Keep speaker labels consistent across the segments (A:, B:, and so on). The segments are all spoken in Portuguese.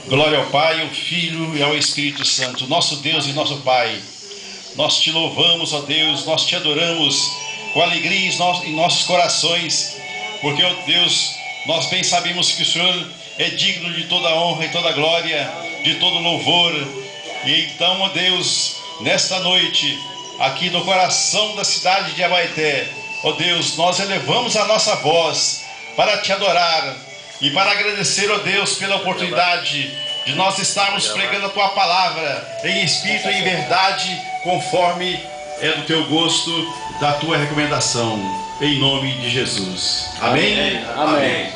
A: Glória ao Pai, ao Filho e ao Espírito Santo, nosso Deus e nosso Pai. Nós te louvamos, ó Deus, nós te adoramos com alegria em nossos corações, porque, ó Deus, nós bem sabemos que o Senhor é digno de toda honra e toda glória, de todo louvor. E então, ó Deus, nesta noite, aqui no coração da cidade de Abaeté, ó Deus, nós elevamos a nossa voz para te adorar e para agradecer, ó Deus, pela oportunidade de nós estarmos pregando a tua palavra em espírito e em verdade, conforme é do teu gosto, da tua recomendação, em nome de Jesus. Amém?
B: Amém.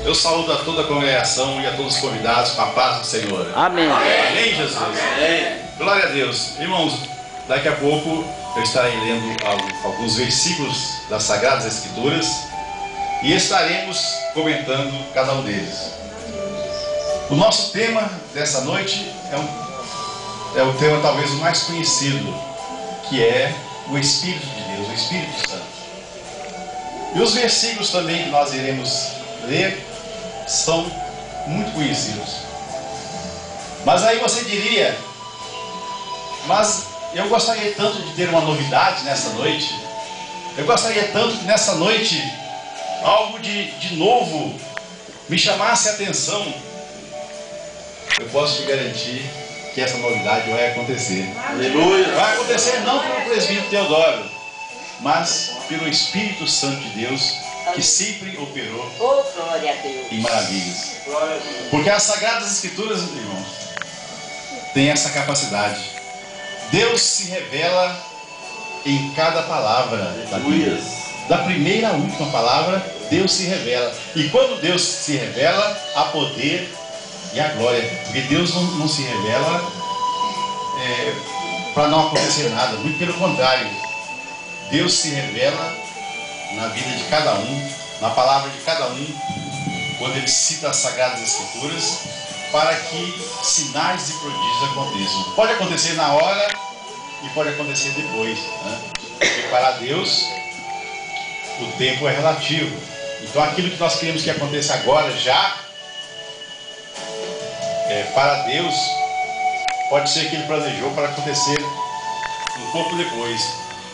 A: Eu saúdo a toda a congregação e a todos os convidados com a paz do Senhor.
B: Amém.
A: Amém, Jesus? Amém. Glória a Deus. Irmãos, daqui a pouco eu estarei lendo alguns versículos das Sagradas Escrituras e estaremos comentando cada um deles. O nosso tema dessa noite é o tema talvez o mais conhecido, que é o Espírito de Deus, o Espírito Santo. E os versículos também que nós iremos ler são muito conhecidos. Mas aí você diria, mas eu gostaria tanto de ter uma novidade nessa noite, eu gostaria tanto que nessa noite algo de novo me chamasse a atenção. Eu posso te garantir que essa novidade vai acontecer.
B: Aleluia.
A: Vai acontecer não pelo presbítero Teodoro, mas pelo Espírito Santo de Deus, que sempre operou
C: Glória a Deus.
A: em maravilhas. Porque as Sagradas Escrituras, irmãos, têm essa capacidade. Deus se revela em cada palavra da Bíblia. Da primeira à última palavra, Deus se revela. E quando Deus se revela, há poder e a glória. Porque Deus não se revela para não acontecer nada. Muito pelo contrário. Deus se revela na vida de cada um, na palavra de cada um, quando ele cita as Sagradas Escrituras, para que sinais e prodígios aconteçam. Pode acontecer na hora e pode acontecer depois, né? Porque para Deus o tempo é relativo. Então aquilo que nós queremos que aconteça agora, já, para Deus, pode ser que Ele planejou para acontecer um pouco depois.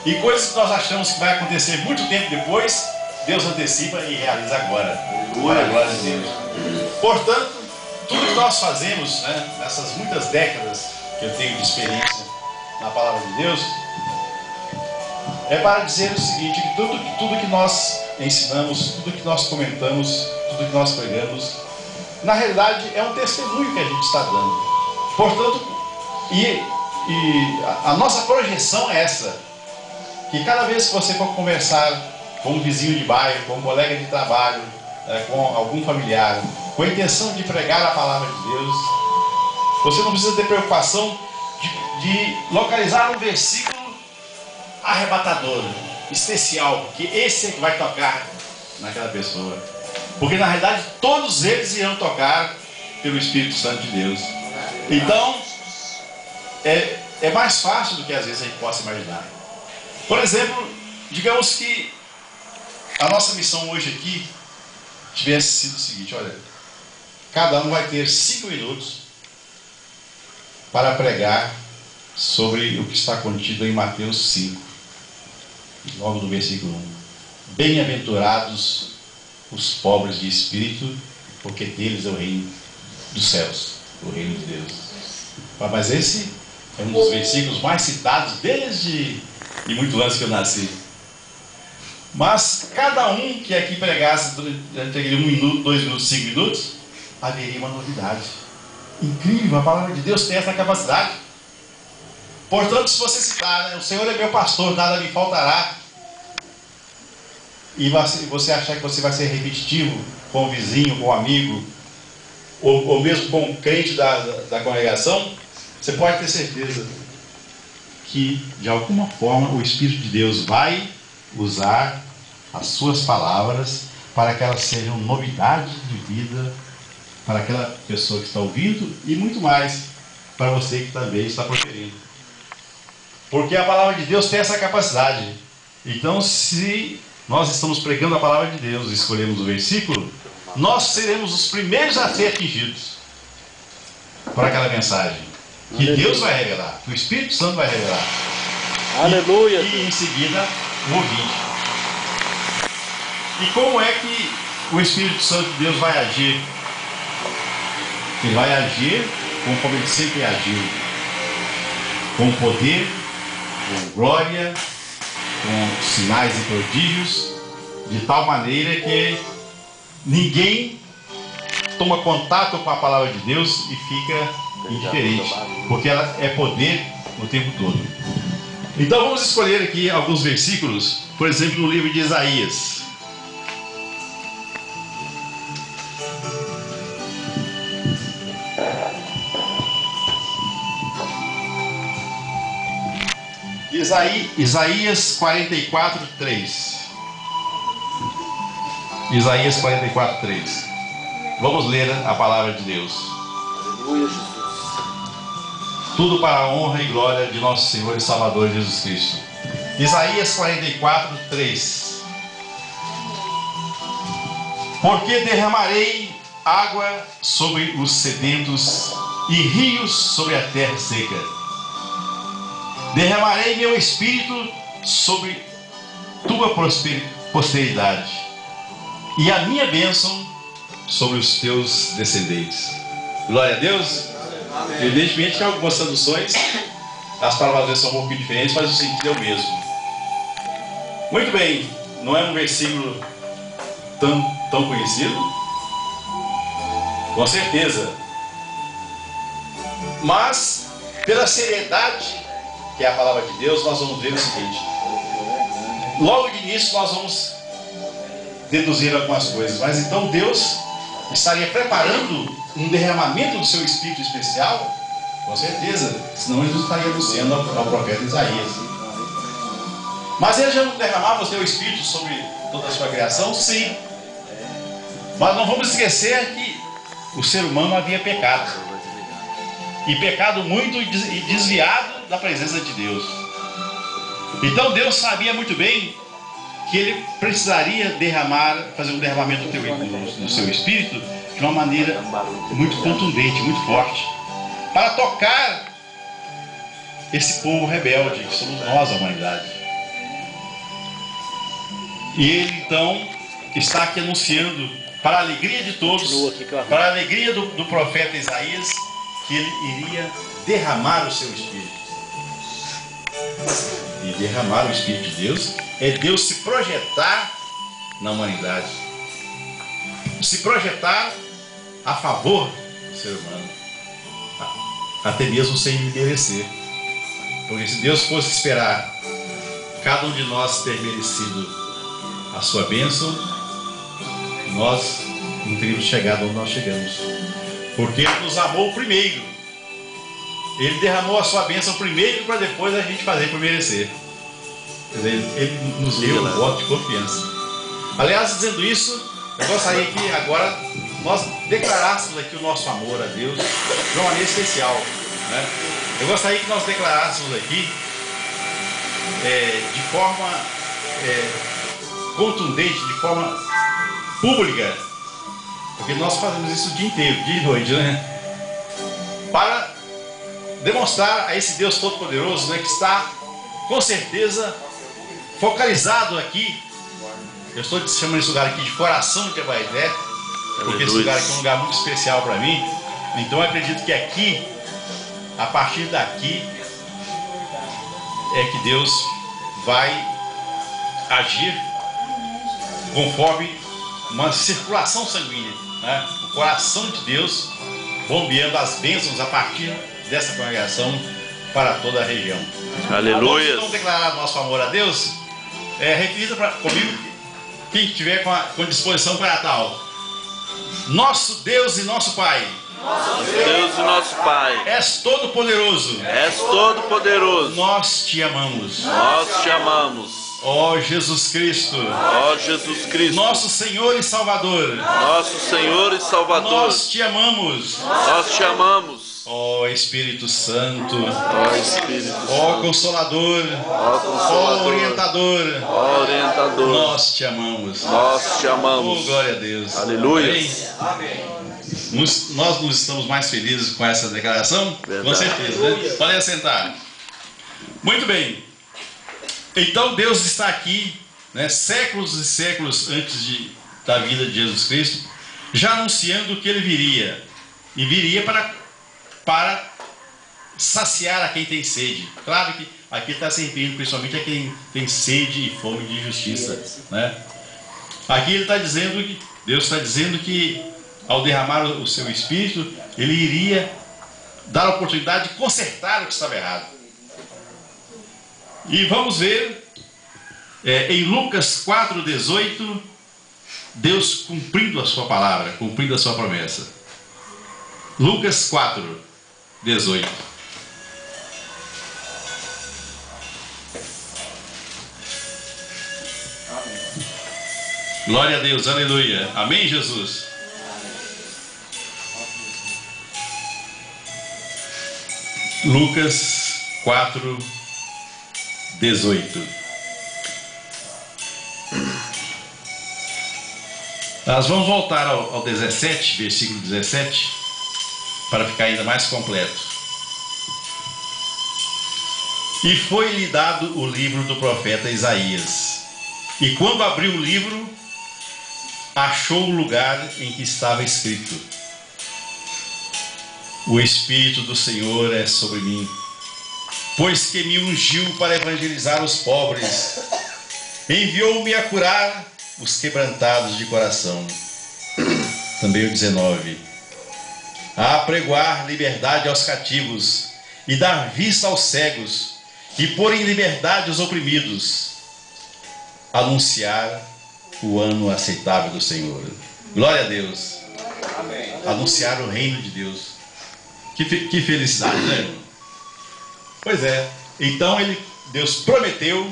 A: E coisas que nós achamos que vai acontecer muito tempo depois, Deus antecipa e realiza agora. Para a glória de Deus. Portanto, tudo que nós fazemos, né, nessas muitas décadas que eu tenho de experiência na palavra de Deus, é para dizer o seguinte, que tudo que nós ensinamos, tudo que nós comentamos, tudo que nós pregamos, na realidade é um testemunho que a gente está dando. Portanto, a nossa projeção é essa, que cada vez que você for conversar com um vizinho de bairro, com um colega de trabalho, com algum familiar, com a intenção de pregar a palavra de Deus, você não precisa ter preocupação de localizar um versículo arrebatador, especial, porque esse é que vai tocar naquela pessoa. Porque na realidade todos eles irão tocar pelo Espírito Santo de Deus. Então é mais fácil do que às vezes a gente possa imaginar. Por exemplo, digamos que a nossa missão hoje aqui tivesse sido o seguinte: olha, cada um vai ter 5 minutos para pregar sobre o que está contido em Mateus 5, logo no versículo 1. Bem-aventurados os pobres de espírito, porque deles é o reino dos céus, o reino de Deus. Mas esse é um dos versículos mais citados desde muito antes que eu nasci. Mas cada um que aqui pregasse durante aquele 1 minuto, 2 minutos, 5 minutos, haveria uma novidade. Incrível, a palavra de Deus tem essa capacidade. Portanto, se você citar, né, o Senhor é meu pastor, nada me faltará, e você achar que você vai ser repetitivo com o vizinho, com o amigo, ou mesmo com o crente da congregação, você pode ter certeza que de alguma forma o Espírito de Deus vai usar as suas palavras para que elas sejam novidade de vida para aquela pessoa que está ouvindo e muito mais para você que também está proferindo. Porque a palavra de Deus tem essa capacidade. Então, se nós estamos pregando a palavra de Deus e escolhemos o versículo, nós seremos os primeiros a ser atingidos. para aquela mensagem. Que Deus vai revelar, que o Espírito Santo vai revelar.
B: Aleluia.
A: E em seguida, o ouvinte. E como é que o Espírito Santo de Deus vai agir? Ele vai agir como ele sempre agiu. Com poder, com glória, com sinais e prodígios, de tal maneira que ninguém toma contato com a palavra de Deus e fica indiferente, porque ela é poder o tempo todo. Então vamos escolher aqui alguns versículos, por exemplo, no livro de Isaías. Isaías 44, 3. Isaías 44, 3. Vamos ler a palavra de Deus.
B: Aleluia, Jesus.
A: Tudo para a honra e glória de nosso Senhor e Salvador Jesus Cristo. Isaías 44, 3. Porque derramarei água sobre os sedentos e rios sobre a terra seca. Derramarei meu espírito sobre tua posteridade e a minha bênção sobre os teus descendentes. Glória a Deus. Amém. Evidentemente que algumas traduções as palavras são um pouco diferentes, mas o sentido é o mesmo. Muito bem, não é um versículo tão conhecido? Com certeza. Mas pela seriedade que é a palavra de Deus, nós vamos ver o seguinte. Logo de início nós vamos deduzir algumas coisas, mas então Deus estaria preparando um derramamento do seu Espírito especial? Com certeza, senão ele não estaria anunciando ao profeta Isaías. Mas ele já não derramava o seu Espírito sobre toda a sua criação? Sim. Mas não vamos esquecer que o ser humano havia pecado. E pecado muito e desviado da presença de Deus. Então Deus sabia muito bem que ele precisaria fazer um derramamento no seu espírito de uma maneira muito contundente, muito forte, para tocar esse povo rebelde, que somos nós, a humanidade. E ele então está aqui anunciando, para a alegria de todos, para a alegria do profeta Isaías, que ele iria derramar o seu Espírito. E derramar o Espírito de Deus é Deus se projetar na humanidade, se projetar a favor do ser humano, até mesmo sem merecer. Porque se Deus fosse esperar cada um de nós ter merecido a sua bênção, nós não teríamos chegado onde nós chegamos. Porque Ele nos amou primeiro. Ele derramou a sua bênção primeiro para depois a gente fazer por merecer. Quer dizer, Ele nos deu um voto de confiança. Aliás, dizendo isso, eu gostaria que agora nós declarássemos aqui o nosso amor a Deus de uma maneira especial, né? Eu gostaria que nós declarássemos aqui de forma contundente, de forma pública, porque nós fazemos isso o dia inteiro, dia e noite, né? Para demonstrar a esse Deus Todo-Poderoso, né, que está com certeza focalizado aqui. Eu estou chamando esse lugar aqui de coração de Abaeté, porque esse lugar aqui é um lugar muito especial para mim. Então eu acredito que aqui, a partir daqui, é que Deus vai agir conforme uma circulação sanguínea, né? O coração de Deus bombeando as bênçãos a partir dessa congregação para toda a região.
B: Aleluia.
A: Vamos declarar nosso amor a Deus. Repita comigo, quem estiver com disposição para tal. Nosso Deus e nosso Pai,
B: Nosso Deus e nosso Pai,
A: és todo poderoso, nós te amamos, ó Jesus Cristo, nosso Senhor e Salvador, nós te amamos, ó Espírito Santo, ó Consolador, ó Orientador, nós te amamos,
B: nós te amamos.
A: Oh, glória a Deus.
B: Aleluia.
A: Amém. Nós não estamos mais felizes com essa declaração?
B: Verdade.
A: Com certeza, né? Podem assentar. Muito bem. Então Deus está aqui, né, séculos e séculos antes da vida de Jesus Cristo, já anunciando que Ele viria. E viria para saciar a quem tem sede. Claro que aqui está se referindo principalmente a quem tem sede e fome de justiça, né? Aqui ele está dizendo que Deus está dizendo que ao derramar o seu Espírito, Ele iria dar a oportunidade de consertar o que estava errado. E vamos ver em Lucas 4,18, Deus cumprindo a sua palavra, cumprindo a sua promessa. Lucas 4,18. Glória a Deus, aleluia. Amém, Jesus? Lucas 4,18. Nós vamos voltar ao 17, versículo 17, para ficar ainda mais completo. E foi-lhe dado o livro do profeta Isaías. E quando abriu o livro, achou o lugar em que estava escrito: O Espírito do Senhor é sobre mim, pois que me ungiu para evangelizar os pobres, enviou-me a curar os quebrantados de coração. Também o 19: a apregoar liberdade aos cativos, e dar vista aos cegos, e pôr em liberdade os oprimidos, anunciar o ano aceitável do Senhor. Glória a Deus. Amém. Anunciar o reino de Deus. Que felicidade, né, irmão? Pois é. Então Deus prometeu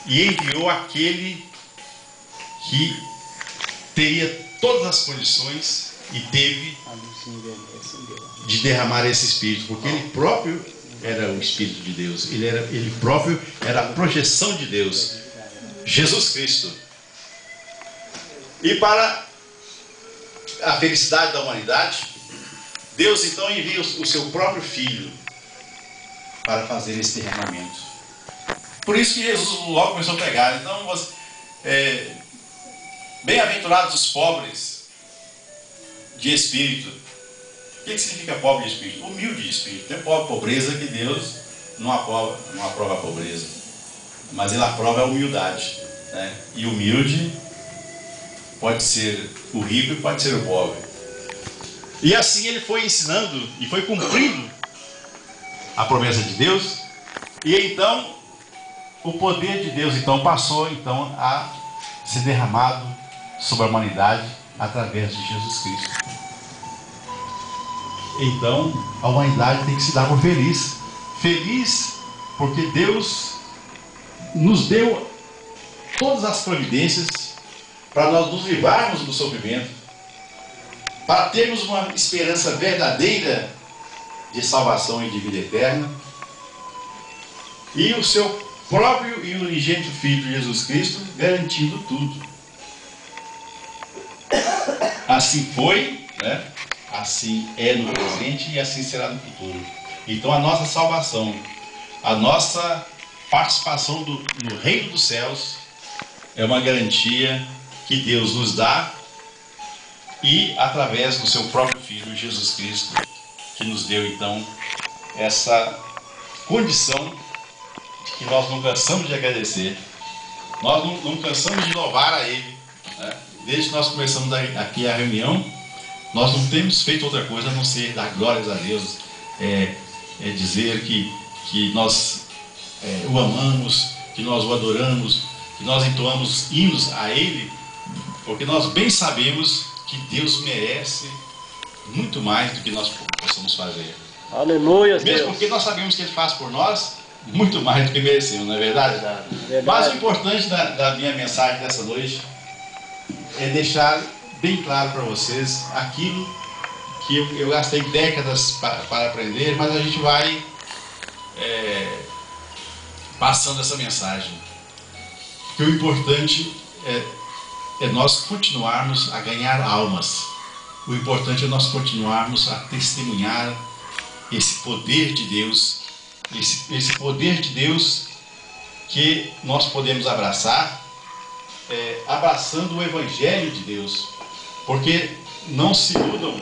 A: e enviou aquele que teria todas as condições e teve de derramar esse Espírito, porque Ele próprio era o Espírito de Deus. Ele próprio era a projeção de Deus, Jesus Cristo. E para a felicidade da humanidade, Deus então envia o seu próprio Filho para fazer esse derramamento. Por isso que Jesus logo começou a pregar. Então, bem-aventurados os pobres de espírito. O que significa pobre de espírito? Humilde de espírito. Tem pobreza que Deus não aprova a pobreza, mas Ele aprova a humildade, né? E humilde pode ser o rico e pode ser o pobre. E assim Ele foi ensinando e foi cumprindo a promessa de Deus. E então o poder de Deus então passou então a ser derramado sobre a humanidade através de Jesus Cristo. Então a humanidade tem que se dar por feliz. Feliz porque Deus nos deu todas as providências para nós nos livrarmos do sofrimento, para termos uma esperança verdadeira de salvação e de vida eterna. E o seu próprio e unigênito Filho Jesus Cristo garantindo tudo. Assim foi, né? Assim é no presente e assim será no futuro. Então a nossa salvação, a nossa participação no reino dos céus é uma garantia que Deus nos dá, e através do seu próprio Filho Jesus Cristo, que nos deu então essa condição de que nós não cansamos de agradecer, nós não cansamos de louvar a Ele, né? Desde que nós começamos aqui a reunião, nós não temos feito outra coisa a não ser dar glórias a Deus, dizer que nós o amamos, que nós o adoramos, que nós entoamos hinos a Ele, porque nós bem sabemos que Deus merece muito mais do que nós possamos fazer.
B: Aleluia,
A: Mesmo
B: Deus.
A: porque nós sabemos que Ele faz por nós muito mais do que merecemos, não é verdade?
B: Verdade.
A: Mas o importante da minha mensagem dessa noite é deixar bem claro para vocês aquilo que eu gastei décadas para aprender, mas a gente vai passando essa mensagem. Que o importante é nós continuarmos a ganhar almas. o importante é nós continuarmos a testemunhar esse poder de Deus, esse poder de Deus que nós podemos abraçar, abraçando o Evangelho de Deus, porque não se iludam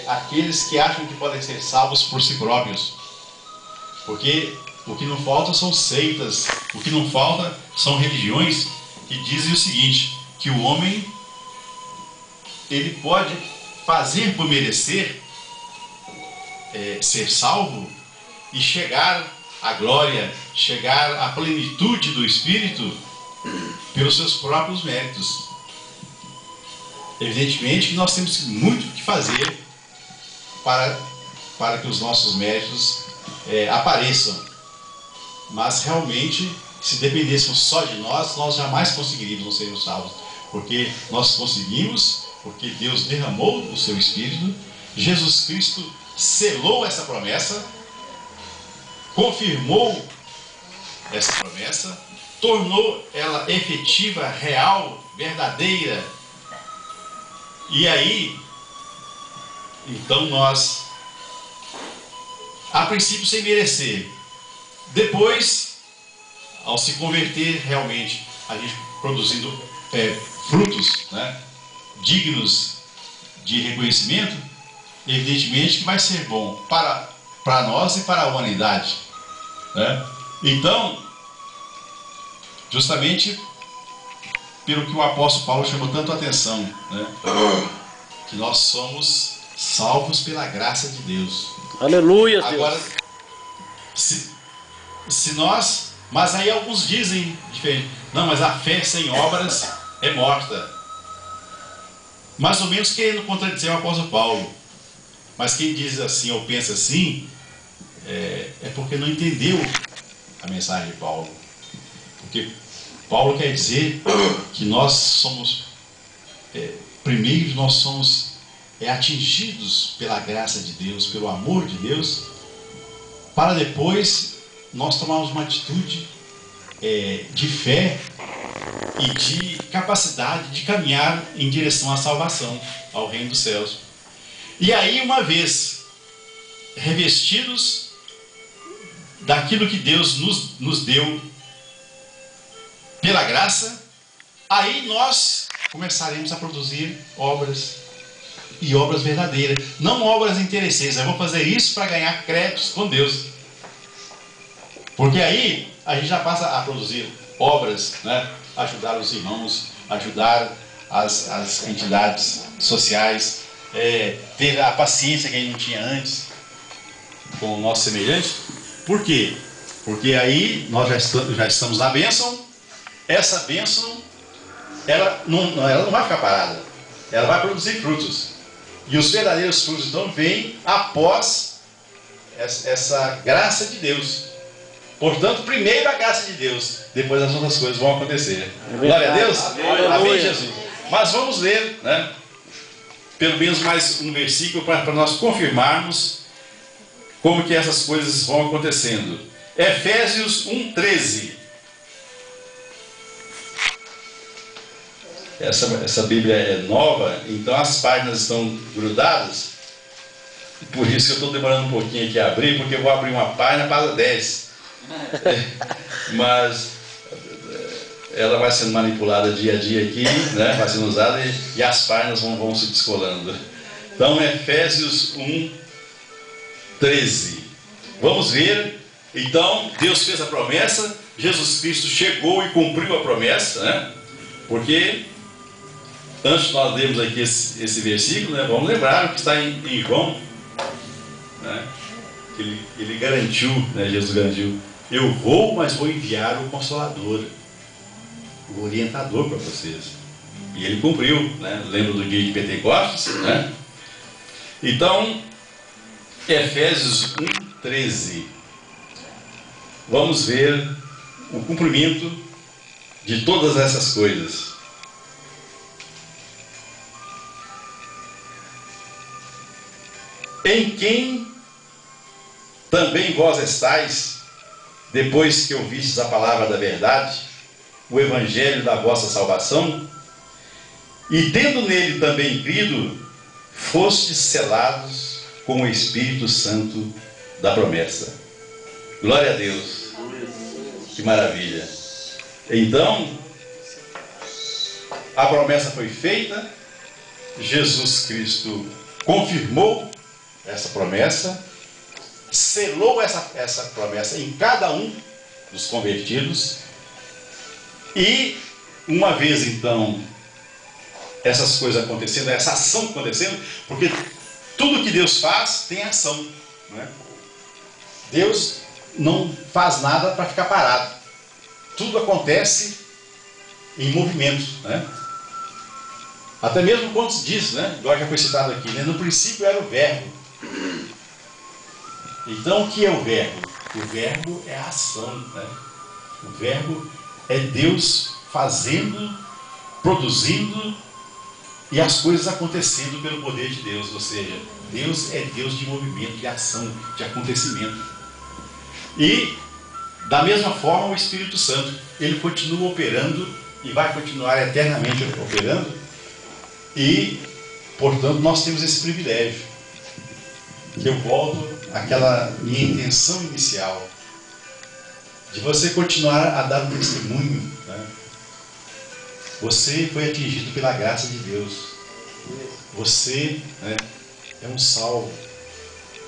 A: aqueles que acham que podem ser salvos por si próprios, porque o que não falta são seitas, o que não falta são religiões que dizem o seguinte, que o homem ele pode fazer por merecer ser salvo e chegar à glória, chegar à plenitude do Espírito pelos seus próprios méritos. Evidentemente que nós temos muito que fazer para que os nossos méritos apareçam, mas realmente, se dependêssemos só de nós, nós jamais conseguiríamos sermos salvos, porque nós conseguimos, porque Deus derramou o seu Espírito, Jesus Cristo selou essa promessa, confirmou essa promessa, tornou ela efetiva, real, verdadeira. E aí, então nós, a princípio sem merecer, depois, ao se converter realmente, a gente produzindo frutos, né, dignos de reconhecimento, evidentemente que vai ser bom para nós e para a humanidade, né? Então, justamente pelo que o apóstolo Paulo chamou tanto a atenção, né, que nós somos salvos pela graça de Deus.
B: Aleluia, Deus.
A: Agora, se nós... Mas aí alguns dizem diferente. Não, mas a fé sem obras é morta. Mais ou menos querendo contradizer o apóstolo Paulo. Mas quem diz assim ou pensa assim é porque não entendeu a mensagem de Paulo. Porque Paulo quer dizer que nós somos, primeiro nós somos atingidos pela graça de Deus, pelo amor de Deus, para depois nós tomarmos uma atitude de fé e de capacidade de caminhar em direção à salvação, ao reino dos céus. E aí, uma vez revestidos daquilo que Deus nos deu pela graça, aí nós começaremos a produzir obras, e obras verdadeiras, não obras interesseiras. Eu vou fazer isso para ganhar créditos com Deus, porque aí a gente já passa a produzir obras, né? Ajudar os irmãos, ajudar as entidades sociais, ter a paciência que a gente não tinha antes com o nosso semelhante. Por quê? Porque aí nós já estamos na bênção. Essa bênção ela não vai ficar parada, ela vai produzir frutos, e os verdadeiros frutos então vêm após essa graça de Deus. Portanto, primeiro a graça de Deus, depois as outras coisas vão acontecer. Glória a Deus. Amém, Jesus. Mas vamos ler, né, pelo menos mais um versículo para nós confirmarmos como que essas coisas vão acontecendo. Efésios 1:13. Essa Bíblia é nova, então as páginas estão grudadas. Por isso que eu estou demorando um pouquinho aqui a abrir, porque eu vou abrir uma página para 10. Mas ela vai sendo manipulada dia a dia aqui, né? Vai sendo usada e as páginas vão se descolando. Então, Efésios 1:13. Vamos ver. Então, Deus fez a promessa, Jesus Cristo chegou e cumpriu a promessa, né? Porque antes nós lemos aqui esse versículo, né? Vamos lembrar o que está em João, né? Ele garantiu, né? Jesus garantiu: eu vou, mas vou enviar o Consolador, o orientador para vocês. E ele cumpriu, né? Lembra do dia de Pentecostes, né? Então, Efésios 1:13. Vamos ver o cumprimento de todas essas coisas. Em quem também vós estáis, depois que ouvistes a palavra da verdade, o evangelho da vossa salvação, E tendo nele também crido, fostes selados com o Espírito Santo da promessa. Glória a Deus. Que maravilha. Então, a promessa foi feita, Jesus Cristo confirmou essa promessa, selou essa promessa em cada um dos convertidos, e uma vez então essas coisas acontecendo, essa ação acontecendo, porque tudo que Deus faz tem ação, não é? Deus não faz nada para ficar parado, tudo acontece em movimento, né? Até mesmo quando se diz, né? Igual já foi citado aqui, né? No princípio era o verbo. Então o que é o verbo? O verbo é a ação, né? O verbo é Deus fazendo, produzindo e as coisas acontecendo pelo poder de Deus. Ou seja, Deus é Deus de movimento, de ação, de acontecimento. E da mesma forma o Espírito Santo, ele continua operando e vai continuar eternamente operando, e portanto nós temos esse privilégio, que eu volto àquela minha intenção inicial, de você continuar a dar um testemunho, né? Você foi atingido pela graça de Deus, você, né, é um salvo,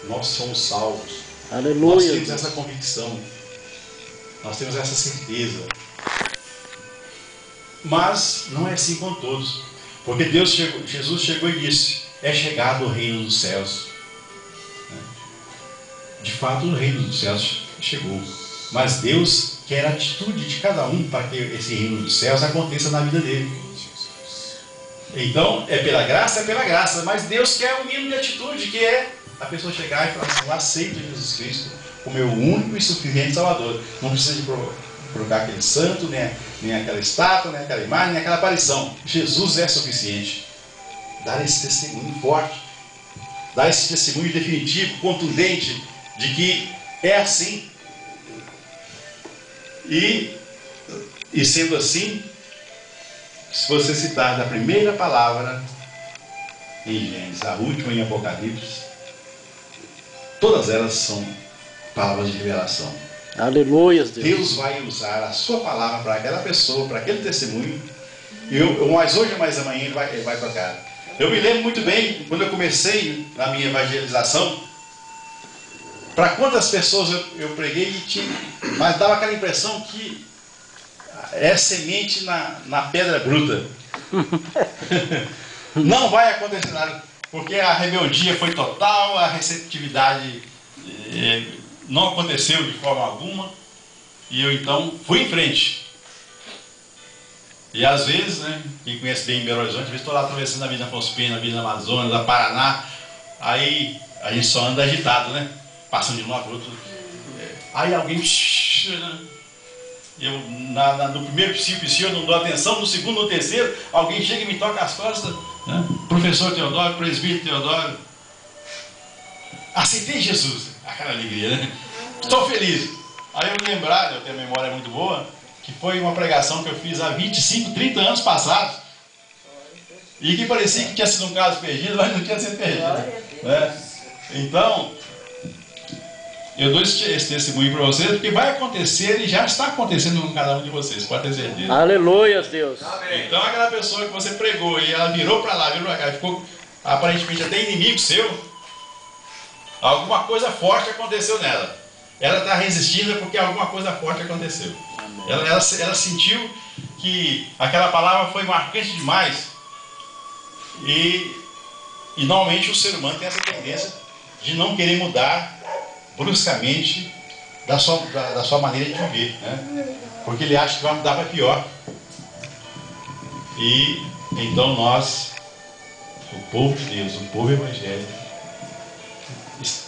A: nós somos salvos.
B: Aleluia.
A: Nós temos essa convicção, nós temos essa certeza. Mas não é assim com todos, porque Jesus chegou e disse: é chegado o reino dos céus. De fato, o reino dos céus chegou, mas Deus quer a atitude de cada um para que esse reino dos céus aconteça na vida dele. Então, é pela graça, mas Deus quer um mínimo de atitude, que é a pessoa chegar e falar assim: eu aceito Jesus Cristo como meu único e suficiente Salvador. Não precisa de colocar aquele santo, nem aquela estátua, nem aquela imagem, nem aquela aparição. Jesus é suficiente. Dar esse testemunho forte, dar esse testemunho definitivo, contundente, de que é assim. E sendo assim, se você citar da primeira palavra em Gênesis, a última em Apocalipse, todas elas são palavras de revelação.
B: Aleluia, Deus.
A: Deus vai usar a sua palavra para aquela pessoa, para aquele testemunho. Mas hoje, mais amanhã, ele vai tocar. Eu me lembro muito bem, quando eu comecei na minha evangelização, para quantas pessoas eu preguei, mas dava aquela impressão que é semente na pedra bruta. Não vai acontecer nada, porque a rebeldia foi total, a receptividade não aconteceu de forma alguma, e eu então fui em frente. E às vezes, né, quem conhece bem Belo Horizonte, às vezes estou lá atravessando a Avenida Afonso Pena, a Avenida Amazonas, a Paraná, aí a gente só anda agitado, né? Passando de um lado para o outro. Aí alguém... Eu, no primeiro psico, eu não dou atenção, no segundo, no terceiro, alguém chega e me toca as costas, né? Professor Teodoro, presbítero Teodoro, aceitei Jesus, aquela alegria, né? Estou feliz. Aí eu lembrar, eu tenho a memória muito boa, que foi uma pregação que eu fiz há 25, 30 anos passados, e que parecia que tinha sido um caso perdido, mas não tinha sido perdido, né? Então, eu dou esse testemunho para vocês, porque vai acontecer e já está acontecendo com cada um de vocês, pode ter certeza.
B: Aleluia, Deus.
A: Então aquela pessoa que você pregou e ela virou para lá, virou para cá, ficou aparentemente até inimigo seu, alguma coisa forte aconteceu nela. Ela está resistindo porque alguma coisa forte aconteceu. Ela sentiu que aquela palavra foi marcante demais. E normalmente o ser humano tem essa tendência de não querer mudar bruscamente da sua maneira de viver, né? Porque ele acha que vai mudar para pior. E então nós, o povo de Deus, o povo evangélico,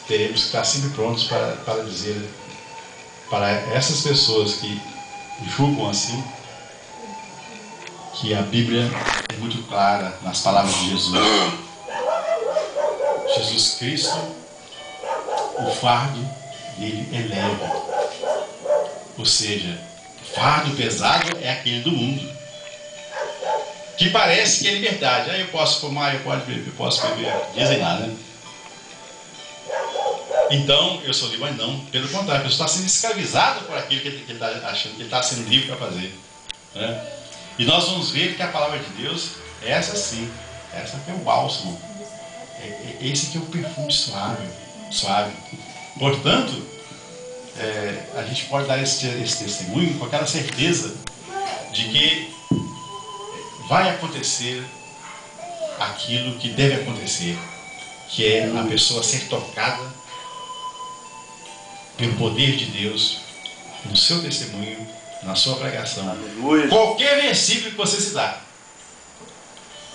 A: teremos que estar sempre prontos para dizer para essas pessoas que julgam assim, que a Bíblia é muito clara nas palavras de Jesus. Jesus Cristo, o fardo dele é leve. Ou seja, o fardo pesado é aquele do mundo, que parece que é liberdade. Aí eu posso fumar, eu posso beber, dizem lá, né? Então, eu sou livre, mas não. Pelo contrário, a pessoa está sendo escravizado por aquilo que ele está achando que ele está sendo livre para fazer, né? E nós vamos ver que a palavra de Deus, essa sim, essa que é o bálsamo. Esse que é o perfume suave. Portanto, a gente pode dar esse testemunho com aquela certeza de que vai acontecer aquilo que deve acontecer, que é a pessoa ser tocada pelo poder de Deus no seu testemunho, na sua pregação. Aleluia. Qualquer versículo que você se dá.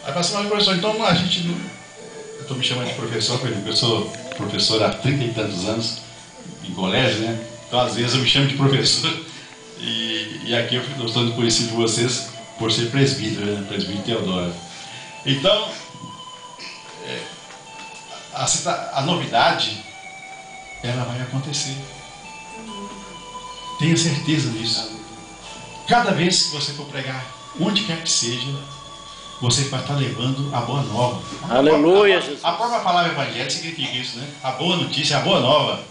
A: Aí fala assim, mas professor, então a gente não... Eu estou me chamando de professor, porque eu sou professor há 30 e tantos anos em colégio, né? Então às vezes eu me chamo de professor e aqui eu estou conhecido por vocês por ser presbítero, né? Presbítero Teodoro. Então, a novidade, ela vai acontecer. Tenha certeza disso. Cada vez que você for pregar, onde quer que seja, você vai estar levando a boa nova.
B: Aleluia, Jesus.
A: A própria palavra evangélica significa isso, né? A boa notícia, a boa nova.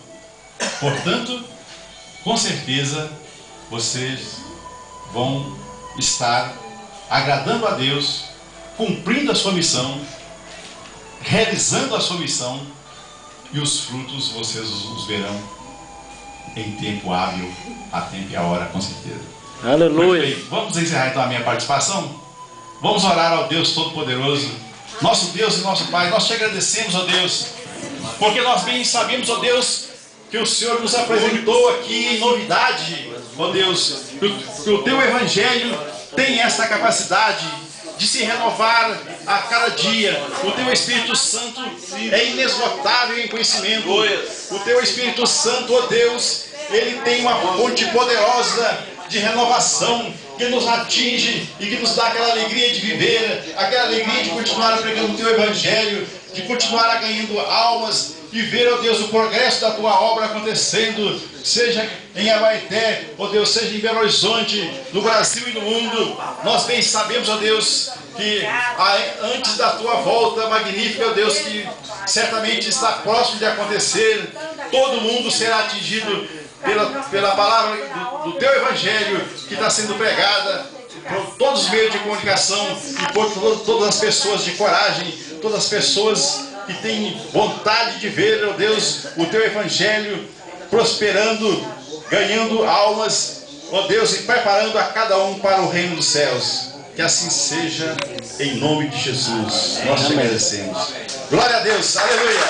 A: Portanto, com certeza, vocês vão estar agradando a Deus, cumprindo a sua missão, realizando a sua missão, e os frutos vocês os verão em tempo hábil, a tempo e a hora, com certeza.
B: Aleluia.
A: Vamos encerrar então a minha participação? Vamos orar ao Deus Todo-Poderoso, nosso Deus e nosso Pai. Nós te agradecemos, ó Deus, porque nós bem sabemos, ó Deus, que o Senhor nos apresentou aqui em novidade, ó Deus, que o teu Evangelho tem essa capacidade de se renovar a cada dia. O teu Espírito Santo é inesgotável em conhecimento. O teu Espírito Santo, ó Deus, ele tem uma fonte poderosa de renovação que nos atinge e que nos dá aquela alegria de viver, aquela alegria de continuar pregando o teu Evangelho, de continuar ganhando almas e ver, ó Deus, o progresso da tua obra acontecendo, seja em Abaeté, ó Deus, seja em Belo Horizonte, no Brasil e no mundo. Nós bem sabemos, ó Deus, que antes da tua volta magnífica, ó Deus, que certamente está próximo de acontecer, todo mundo será atingido pela palavra do teu Evangelho que está sendo pregada por todos os meios de comunicação e por todas as pessoas de coragem, todas as pessoas que têm vontade de ver, ó Deus, o teu Evangelho prosperando, ganhando almas, ó Deus, e preparando a cada um para o reino dos céus. Que assim seja, em nome de Jesus. Nós te agradecemos. Glória a Deus, aleluia.